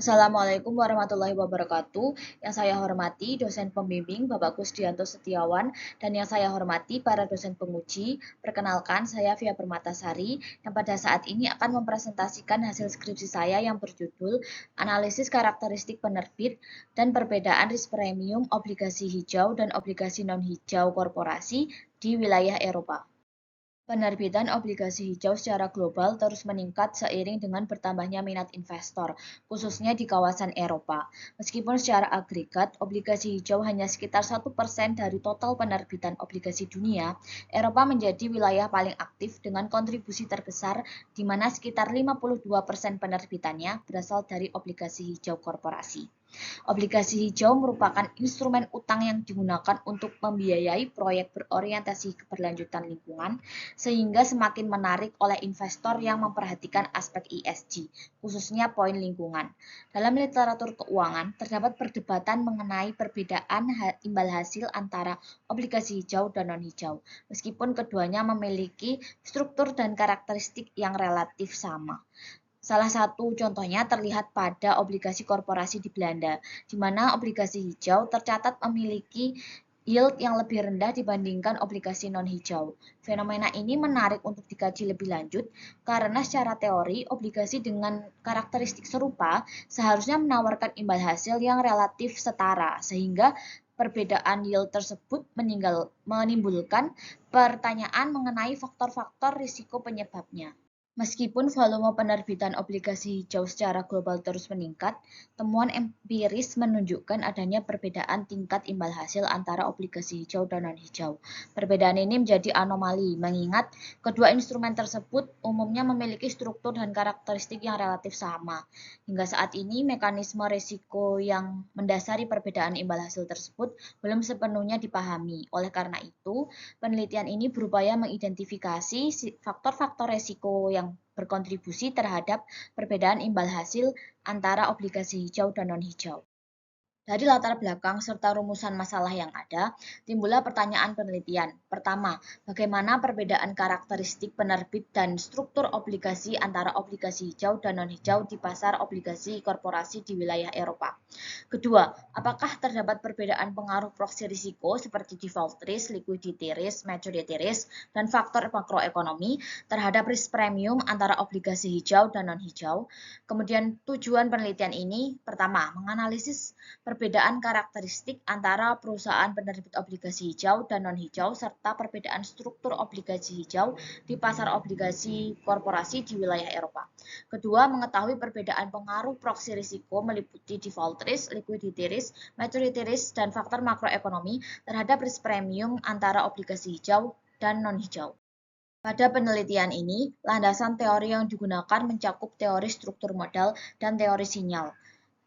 Assalamualaikum warahmatullahi wabarakatuh. Yang saya hormati dosen pembimbing Bapak Kusdianto Setiawan dan yang saya hormati para dosen penguji. Perkenalkan, saya Via Permatasari yang pada saat ini akan mempresentasikan hasil skripsi saya yang berjudul Analisis Karakteristik Penerbit dan Perbedaan Risk Premium Obligasi Hijau dan Obligasi Non-Hijau Korporasi di wilayah Eropa. Penerbitan obligasi hijau secara global terus meningkat seiring dengan bertambahnya minat investor, khususnya di kawasan Eropa. Meskipun secara agregat, obligasi hijau hanya sekitar 1% dari total penerbitan obligasi dunia, Eropa menjadi wilayah paling aktif dengan kontribusi terbesar, di mana sekitar 52% penerbitannya berasal dari obligasi hijau korporasi. Obligasi hijau merupakan instrumen utang yang digunakan untuk membiayai proyek berorientasi keberlanjutan lingkungan, sehingga semakin menarik oleh investor yang memperhatikan aspek ESG, khususnya poin lingkungan. Dalam literatur keuangan, terdapat perdebatan mengenai perbedaan imbal hasil antara obligasi hijau dan non-hijau, meskipun keduanya memiliki struktur dan karakteristik yang relatif sama. Salah satu contohnya terlihat pada obligasi korporasi di Belanda, di mana obligasi hijau tercatat memiliki yield yang lebih rendah dibandingkan obligasi non-hijau. Fenomena ini menarik untuk dikaji lebih lanjut karena secara teori obligasi dengan karakteristik serupa seharusnya menawarkan imbal hasil yang relatif setara, sehingga perbedaan yield tersebut menimbulkan pertanyaan mengenai faktor-faktor risiko penyebabnya. Meskipun volume penerbitan obligasi hijau secara global terus meningkat, temuan empiris menunjukkan adanya perbedaan tingkat imbal hasil antara obligasi hijau dan non-hijau. Perbedaan ini menjadi anomali, mengingat kedua instrumen tersebut umumnya memiliki struktur dan karakteristik yang relatif sama. Hingga saat ini, mekanisme risiko yang mendasari perbedaan imbal hasil tersebut belum sepenuhnya dipahami. Oleh karena itu, penelitian ini berupaya mengidentifikasi faktor-faktor risiko yang berkontribusi terhadap perbedaan imbal hasil antara obligasi hijau dan non-hijau. Dari latar belakang serta rumusan masalah yang ada, timbullah pertanyaan penelitian. Pertama, bagaimana perbedaan karakteristik penerbit dan struktur obligasi antara obligasi hijau dan non-hijau di pasar obligasi korporasi di wilayah Eropa? Kedua, apakah terdapat perbedaan pengaruh proksi risiko seperti default risk, liquidity risk, maturity risk, dan faktor makroekonomi terhadap risk premium antara obligasi hijau dan non-hijau? Kemudian tujuan penelitian ini, pertama, menganalisis perbedaan karakteristik antara perusahaan penerbit obligasi hijau dan non-hijau serta perbedaan struktur obligasi hijau di pasar obligasi korporasi di wilayah Eropa. Kedua, mengetahui perbedaan pengaruh proksi risiko meliputi default risk, liquidity risk, maturity risk, dan faktor makroekonomi terhadap risk premium antara obligasi hijau dan non-hijau. Pada penelitian ini, landasan teori yang digunakan mencakup teori struktur modal dan teori sinyal.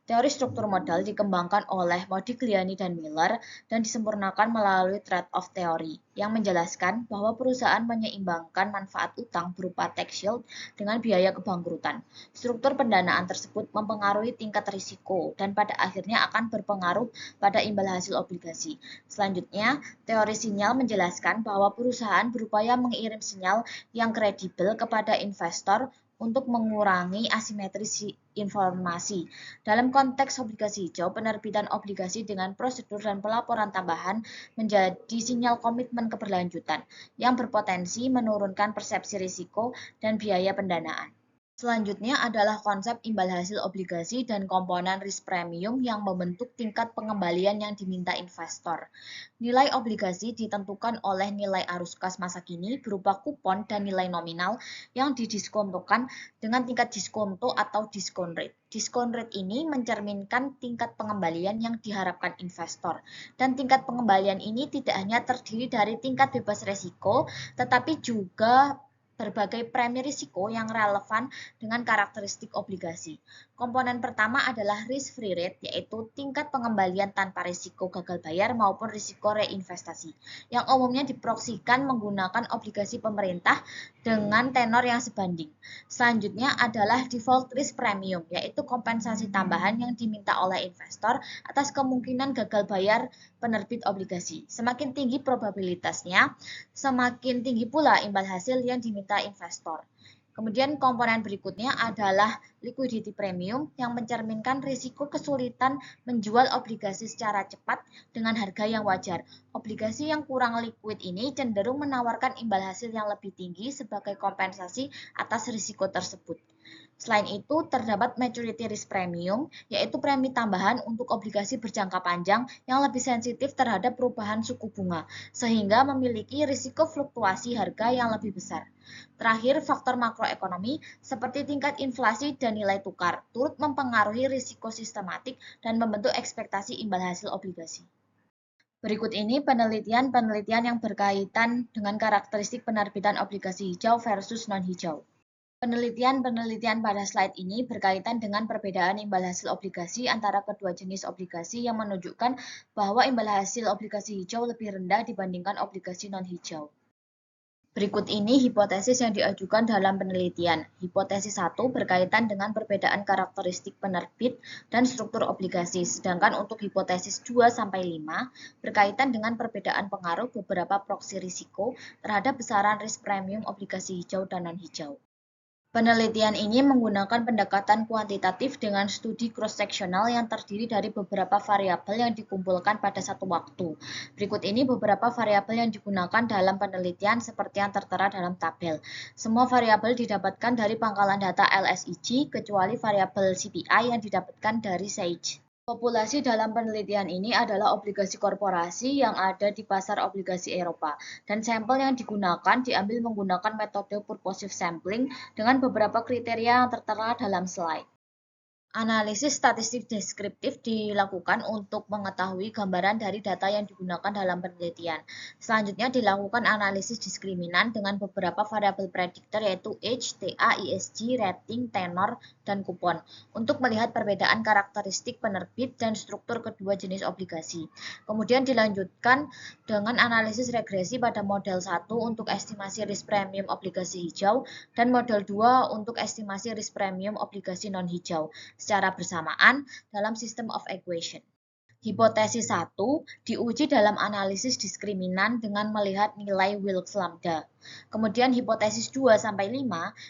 Teori struktur modal dikembangkan oleh Modigliani dan Miller dan disempurnakan melalui trade-off teori, yang menjelaskan bahwa perusahaan menyeimbangkan manfaat utang berupa tax shield dengan biaya kebangkrutan. Struktur pendanaan tersebut mempengaruhi tingkat risiko dan pada akhirnya akan berpengaruh pada imbal hasil obligasi. Selanjutnya, teori sinyal menjelaskan bahwa perusahaan berupaya mengirim sinyal yang kredibel kepada investor untuk mengurangi asimetri informasi. Dalam konteks obligasi hijau, penerbitan obligasi dengan prosedur dan pelaporan tambahan menjadi sinyal komitmen keberlanjutan yang berpotensi menurunkan persepsi risiko dan biaya pendanaan. Selanjutnya adalah konsep imbal hasil obligasi dan komponen risk premium yang membentuk tingkat pengembalian yang diminta investor. Nilai obligasi ditentukan oleh nilai arus kas masa kini berupa kupon dan nilai nominal yang didiskontokan dengan tingkat diskonto atau discount rate. Discount rate ini mencerminkan tingkat pengembalian yang diharapkan investor. Dan tingkat pengembalian ini tidak hanya terdiri dari tingkat bebas resiko, tetapi juga berbagai premi risiko yang relevan dengan karakteristik obligasi. Komponen pertama adalah risk-free rate, yaitu tingkat pengembalian tanpa risiko gagal bayar maupun risiko reinvestasi, yang umumnya diproksikan menggunakan obligasi pemerintah dengan tenor yang sebanding. Selanjutnya adalah default risk premium, yaitu kompensasi tambahan yang diminta oleh investor atas kemungkinan gagal bayar penerbit obligasi. Semakin tinggi probabilitasnya, semakin tinggi pula imbal hasil yang diminta investor. Kemudian komponen berikutnya adalah liquidity premium yang mencerminkan risiko kesulitan menjual obligasi secara cepat dengan harga yang wajar. Obligasi yang kurang liquid ini cenderung menawarkan imbal hasil yang lebih tinggi sebagai kompensasi atas risiko tersebut. Selain itu, terdapat maturity risk premium, yaitu premi tambahan untuk obligasi berjangka panjang yang lebih sensitif terhadap perubahan suku bunga, sehingga memiliki risiko fluktuasi harga yang lebih besar. Terakhir, faktor makroekonomi seperti tingkat inflasi dan nilai tukar turut mempengaruhi risiko sistematik dan membentuk ekspektasi imbal hasil obligasi. Berikut ini penelitian-penelitian yang berkaitan dengan karakteristik penerbitan obligasi hijau versus non-hijau. Penelitian-penelitian pada slide ini berkaitan dengan perbedaan imbal hasil obligasi antara kedua jenis obligasi yang menunjukkan bahwa imbal hasil obligasi hijau lebih rendah dibandingkan obligasi non-hijau. Berikut ini hipotesis yang diajukan dalam penelitian. Hipotesis 1 berkaitan dengan perbedaan karakteristik penerbit dan struktur obligasi, sedangkan untuk hipotesis 2-5 berkaitan dengan perbedaan pengaruh beberapa proksi risiko terhadap besaran risk premium obligasi hijau dan non-hijau. Penelitian ini menggunakan pendekatan kuantitatif dengan studi cross-seksional yang terdiri dari beberapa variabel yang dikumpulkan pada satu waktu. Berikut ini beberapa variabel yang digunakan dalam penelitian seperti yang tertera dalam tabel. Semua variabel didapatkan dari pangkalan data LSIG, kecuali variabel CPI yang didapatkan dari SAGE. Populasi dalam penelitian ini adalah obligasi korporasi yang ada di pasar obligasi Eropa, dan sampel yang digunakan diambil menggunakan metode purposive sampling dengan beberapa kriteria yang tertera dalam slide. Analisis statistik deskriptif dilakukan untuk mengetahui gambaran dari data yang digunakan dalam penelitian. Selanjutnya dilakukan analisis diskriminan dengan beberapa variabel prediktor yaitu age, TA, ESG, rating, tenor, dan kupon untuk melihat perbedaan karakteristik penerbit dan struktur kedua jenis obligasi. Kemudian dilanjutkan dengan analisis regresi pada model 1 untuk estimasi risk premium obligasi hijau dan model 2 untuk estimasi risk premium obligasi non-hijau secara bersamaan dalam system of equation. Hipotesis 1 diuji dalam analisis diskriminan dengan melihat nilai Wilks lambda. Kemudian hipotesis 2-5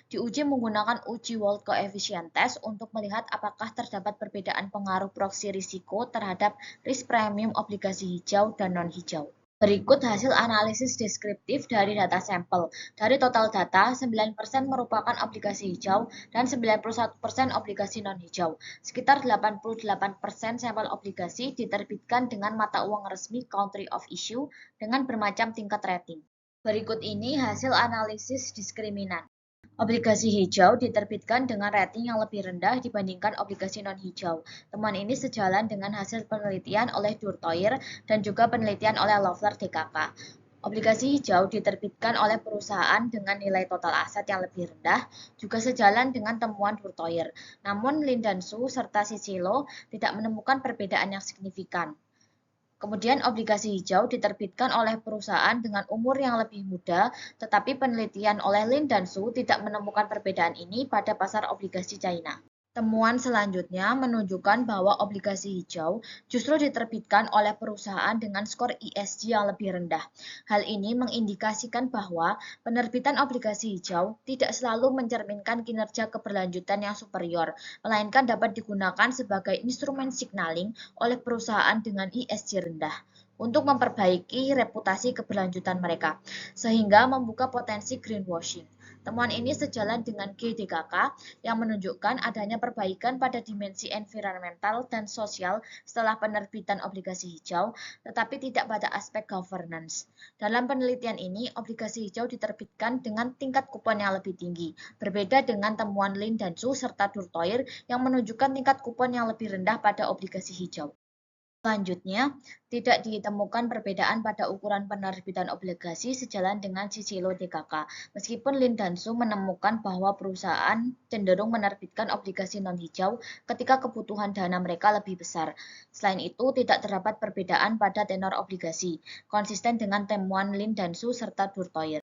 diuji menggunakan uji Wold Coefficient Test untuk melihat apakah terdapat perbedaan pengaruh proksi risiko terhadap risk premium obligasi hijau dan non-hijau. Berikut hasil analisis deskriptif dari data sampel. Dari total data, 9% merupakan obligasi hijau dan 91% obligasi non-hijau. Sekitar 88% sampel obligasi diterbitkan dengan mata uang resmi country of issue dengan bermacam tingkat rating. Berikut ini hasil analisis diskriminan. Obligasi hijau diterbitkan dengan rating yang lebih rendah dibandingkan obligasi non-hijau. Temuan ini sejalan dengan hasil penelitian oleh Durtoir dan juga penelitian oleh Loeffler DKK. Obligasi hijau diterbitkan oleh perusahaan dengan nilai total aset yang lebih rendah, juga sejalan dengan temuan Durtoir. Namun Lindansu serta Cicillo tidak menemukan perbedaan yang signifikan. Kemudian obligasi hijau diterbitkan oleh perusahaan dengan umur yang lebih muda, tetapi penelitian oleh Lin dan Su tidak menemukan perbedaan ini pada pasar obligasi China. Temuan selanjutnya menunjukkan bahwa obligasi hijau justru diterbitkan oleh perusahaan dengan skor ESG yang lebih rendah. Hal ini mengindikasikan bahwa penerbitan obligasi hijau tidak selalu mencerminkan kinerja keberlanjutan yang superior, melainkan dapat digunakan sebagai instrumen signaling oleh perusahaan dengan ESG rendah untuk memperbaiki reputasi keberlanjutan mereka, sehingga membuka potensi greenwashing. Temuan ini sejalan dengan GDKK yang menunjukkan adanya perbaikan pada dimensi environmental dan sosial setelah penerbitan obligasi hijau, tetapi tidak pada aspek governance. Dalam penelitian ini, obligasi hijau diterbitkan dengan tingkat kupon yang lebih tinggi, berbeda dengan temuan Lin dan Su serta Durtoir yang menunjukkan tingkat kupon yang lebih rendah pada obligasi hijau. Selanjutnya, tidak ditemukan perbedaan pada ukuran penerbitan obligasi sejalan dengan Cicillo DKK, meskipun Lin dan Su menemukan bahwa perusahaan cenderung menerbitkan obligasi non-hijau ketika kebutuhan dana mereka lebih besar. Selain itu, tidak terdapat perbedaan pada tenor obligasi, konsisten dengan temuan Lin dan Su serta Durtoir.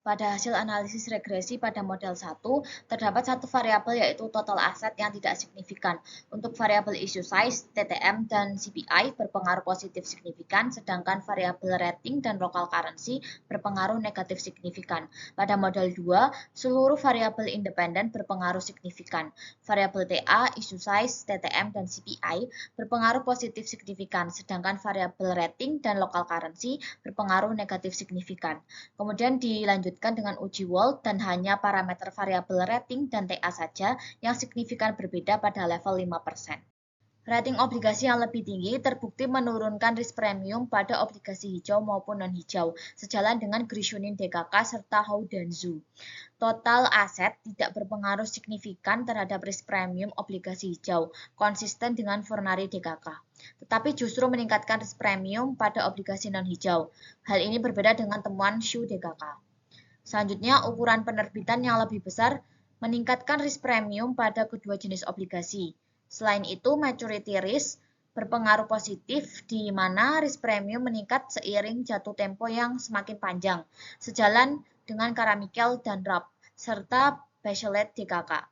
Pada hasil analisis regresi pada model 1, terdapat satu variabel yaitu total aset yang tidak signifikan. Untuk variabel issue size, TTM, dan CPI berpengaruh positif signifikan, sedangkan variabel rating dan local currency berpengaruh negatif signifikan. Pada model 2, seluruh variabel independen berpengaruh signifikan. Variabel TA, issue size, TTM, dan CPI berpengaruh positif signifikan, sedangkan variabel rating dan local currency berpengaruh negatif signifikan. Kemudian dilanjutkan dengan uji Wald dan hanya parameter variabel rating dan TA saja yang signifikan berbeda pada level 5%. Rating obligasi yang lebih tinggi terbukti menurunkan risk premium pada obligasi hijau maupun non-hijau, sejalan dengan Grishonin DKK serta Hou dan Zhu. Total aset tidak berpengaruh signifikan terhadap risk premium obligasi hijau, konsisten dengan Fornari DKK. Tetapi justru meningkatkan risk premium pada obligasi non-hijau. Hal ini berbeda dengan temuan Xu DKK. Selanjutnya, ukuran penerbitan yang lebih besar meningkatkan risk premium pada kedua jenis obligasi. Selain itu, maturity risk berpengaruh positif di mana risk premium meningkat seiring jatuh tempo yang semakin panjang, sejalan dengan Carmichael dan Rapp, serta Bachelet DKK.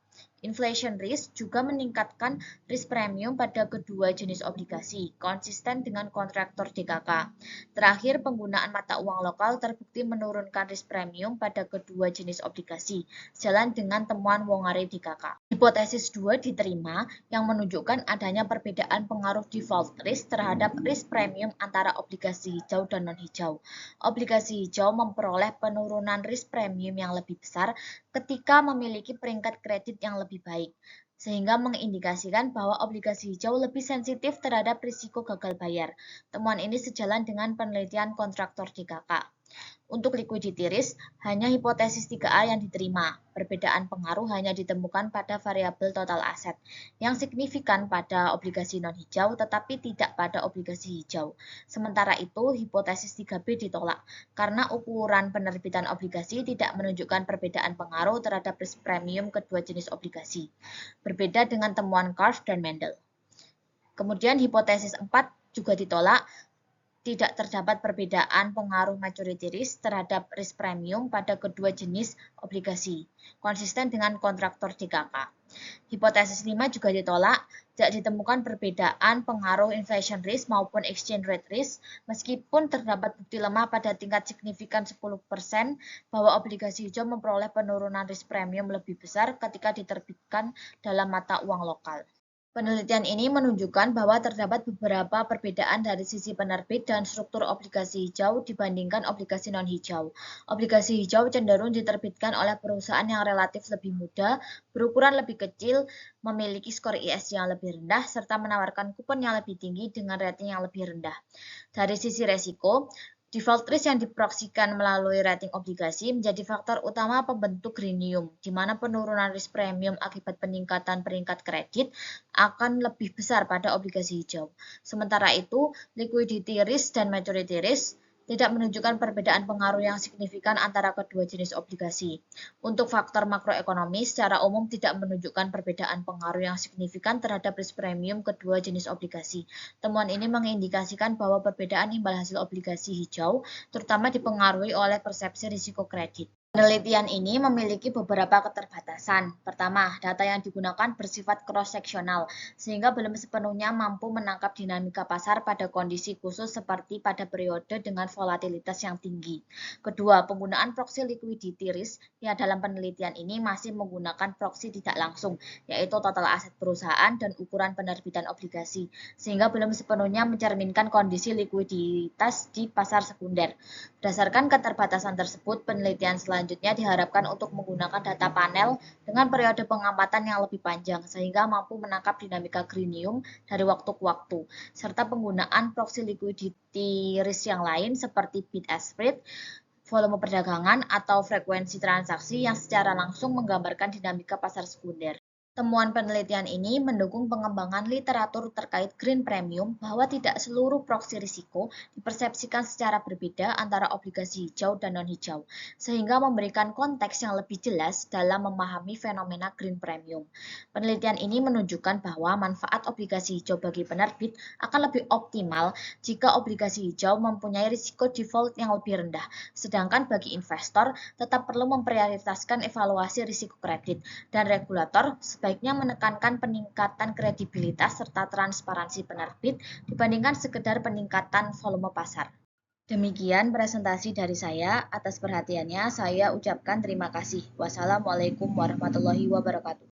Inflation risk juga meningkatkan risk premium pada kedua jenis obligasi, konsisten dengan kontraktor DKK. Terakhir, penggunaan mata uang lokal terbukti menurunkan risk premium pada kedua jenis obligasi, sejalan dengan temuan Wongare DKK. Hipotesis 2 diterima yang menunjukkan adanya perbedaan pengaruh default risk terhadap risk premium antara obligasi hijau dan non-hijau. Obligasi hijau memperoleh penurunan risk premium yang lebih besar ketika memiliki peringkat kredit yang lebih baik, sehingga mengindikasikan bahwa obligasi hijau lebih sensitif terhadap risiko gagal bayar. Temuan ini sejalan dengan penelitian kontraktor DKK. Untuk liquidity risk, hanya hipotesis 3A yang diterima. Perbedaan pengaruh hanya ditemukan pada variabel total aset, yang signifikan pada obligasi non-hijau tetapi tidak pada obligasi hijau. Sementara itu, hipotesis 3B ditolak, karena ukuran penerbitan obligasi tidak menunjukkan perbedaan pengaruh terhadap risk premium kedua jenis obligasi. Berbeda dengan temuan Karpf dan Mendel. Kemudian hipotesis 4 juga ditolak, tidak terdapat perbedaan pengaruh maturity risk terhadap risk premium pada kedua jenis obligasi, konsisten dengan kontraktor DKK. Hipotesis 5 juga ditolak, tidak ditemukan perbedaan pengaruh inflation risk maupun exchange rate risk, meskipun terdapat bukti lemah pada tingkat signifikan 10% bahwa obligasi hijau memperoleh penurunan risk premium lebih besar ketika diterbitkan dalam mata uang lokal. Penelitian ini menunjukkan bahwa terdapat beberapa perbedaan dari sisi penerbit dan struktur obligasi hijau dibandingkan obligasi non-hijau. Obligasi hijau cenderung diterbitkan oleh perusahaan yang relatif lebih muda, berukuran lebih kecil, memiliki skor ESG yang lebih rendah, serta menawarkan kupon yang lebih tinggi dengan rating yang lebih rendah. Dari sisi resiko, default risk yang diproksikan melalui rating obligasi menjadi faktor utama pembentuk greenium, di mana penurunan risk premium akibat peningkatan peringkat kredit akan lebih besar pada obligasi hijau. Sementara itu, liquidity risk dan maturity risk tidak menunjukkan perbedaan pengaruh yang signifikan antara kedua jenis obligasi. Untuk faktor makroekonomi, secara umum tidak menunjukkan perbedaan pengaruh yang signifikan terhadap risk premium kedua jenis obligasi. Temuan ini mengindikasikan bahwa perbedaan imbal hasil obligasi hijau terutama dipengaruhi oleh persepsi risiko kredit. Penelitian ini memiliki beberapa keterbatasan. Pertama, data yang digunakan bersifat cross-seksional, sehingga belum sepenuhnya mampu menangkap dinamika pasar pada kondisi khusus seperti pada periode dengan volatilitas yang tinggi. Kedua, penggunaan proxy liquidity risk yang dalam penelitian ini masih menggunakan proxy tidak langsung, yaitu total aset perusahaan dan ukuran penerbitan obligasi, sehingga belum sepenuhnya mencerminkan kondisi likuiditas di pasar sekunder. Berdasarkan keterbatasan tersebut, penelitian selanjutnya diharapkan untuk menggunakan data panel dengan periode pengamatan yang lebih panjang, sehingga mampu menangkap dinamika greenium dari waktu ke waktu, serta penggunaan proxy liquidity risk yang lain seperti bid-ask spread, volume perdagangan, atau frekuensi transaksi yang secara langsung menggambarkan dinamika pasar sekunder. Temuan penelitian ini mendukung pengembangan literatur terkait green premium bahwa tidak seluruh proksi risiko dipersepsikan secara berbeda antara obligasi hijau dan non-hijau, sehingga memberikan konteks yang lebih jelas dalam memahami fenomena green premium. Penelitian ini menunjukkan bahwa manfaat obligasi hijau bagi penerbit akan lebih optimal jika obligasi hijau mempunyai risiko default yang lebih rendah, sedangkan bagi investor tetap perlu memprioritaskan evaluasi risiko kredit dan regulator sebaiknya menekankan peningkatan kredibilitas serta transparansi penerbit dibandingkan sekedar peningkatan volume pasar. Demikian presentasi dari saya. Atas perhatiannya, saya ucapkan terima kasih. Wassalamualaikum warahmatullahi wabarakatuh.